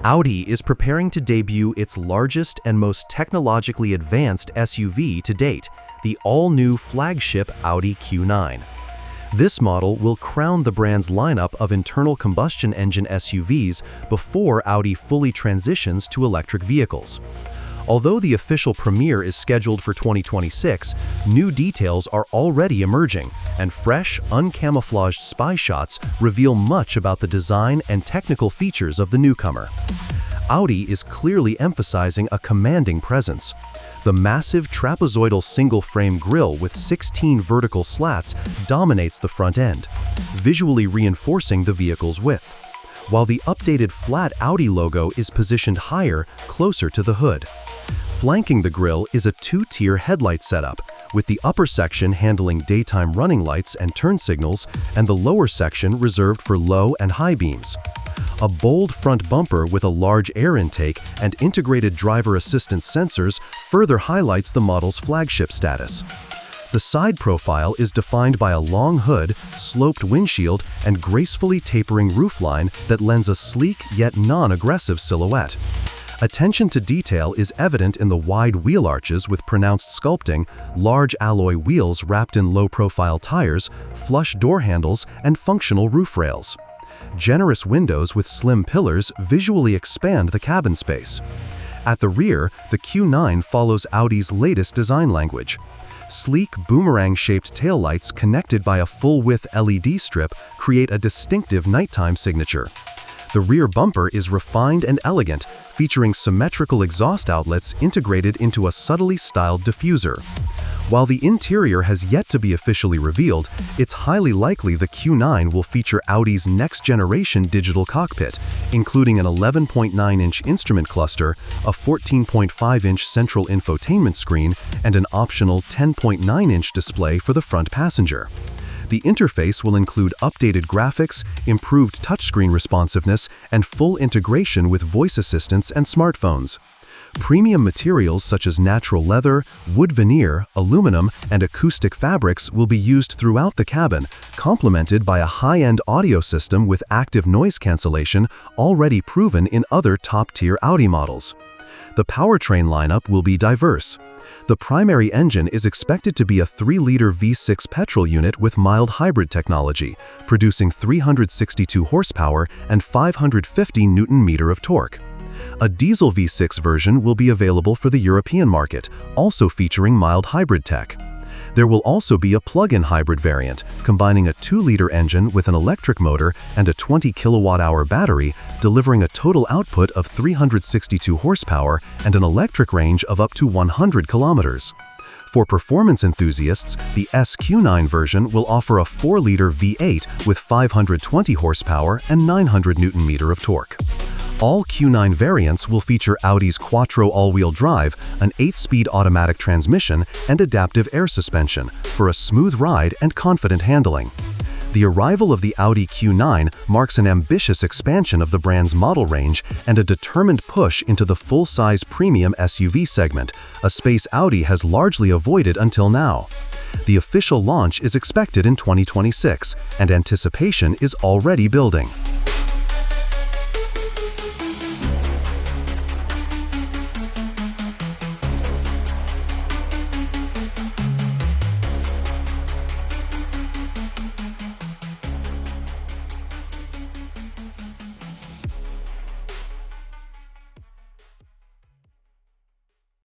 Audi is preparing to debut its largest and most technologically advanced SUV to date, the all-new flagship Audi Q9. This model will crown the brand's lineup of internal combustion engine SUVs before Audi fully transitions to electric vehicles. Although the official premiere is scheduled for 2026, new details are already emerging, and fresh, uncamouflaged spy shots reveal much about the design and technical features of the newcomer. Audi is clearly emphasizing a commanding presence. The massive trapezoidal single-frame grille with 16 vertical slats dominates the front end, visually reinforcing the vehicle's width, while the updated flat Audi logo is positioned higher, closer to the hood. Flanking the grille is a two-tier headlight setup, with the upper section handling daytime running lights and turn signals, and the lower section reserved for low and high beams. A bold front bumper with a large air intake and integrated driver assistance sensors further highlights the model's flagship status. The side profile is defined by a long hood, sloped windshield, and gracefully tapering roofline that lends a sleek yet non-aggressive silhouette. Attention to detail is evident in the wide wheel arches with pronounced sculpting, large alloy wheels wrapped in low-profile tires, flush door handles, and functional roof rails. Generous windows with slim pillars visually expand the cabin space. At the rear, the Q9 follows Audi's latest design language. Sleek, boomerang-shaped taillights connected by a full-width LED strip create a distinctive nighttime signature. The rear bumper is refined and elegant, featuring symmetrical exhaust outlets integrated into a subtly styled diffuser. While the interior has yet to be officially revealed, it's highly likely the Q9 will feature Audi's next-generation digital cockpit, including an 11.9-inch instrument cluster, a 14.5-inch central infotainment screen, and an optional 10.9-inch display for the front passenger. The interface will include updated graphics, improved touchscreen responsiveness, and full integration with voice assistants and smartphones. Premium materials such as natural leather, wood veneer, aluminum, and acoustic fabrics will be used throughout the cabin, complemented by a high-end audio system with active noise cancellation already proven in other top-tier Audi models. The powertrain lineup will be diverse. The primary engine is expected to be a 3-liter V6 petrol unit with mild hybrid technology, producing 362 horsepower and 550 Nm of torque. A diesel V6 version will be available for the European market, also featuring mild hybrid tech. There will also be a plug-in hybrid variant, combining a 2-liter engine with an electric motor and a 20 kilowatt-hour battery, delivering a total output of 362 horsepower and an electric range of up to 100 kilometers. For performance enthusiasts, the Q9 version will offer a 4-liter V8 with 520 horsepower and 900 Nm of torque. All Q9 variants will feature Audi's Quattro all-wheel drive, an 8-speed automatic transmission, and adaptive air suspension for a smooth ride and confident handling. The arrival of the Audi Q9 marks an ambitious expansion of the brand's model range and a determined push into the full-size premium SUV segment, a space Audi has largely avoided until now. The official launch is expected in 2026, and anticipation is already building.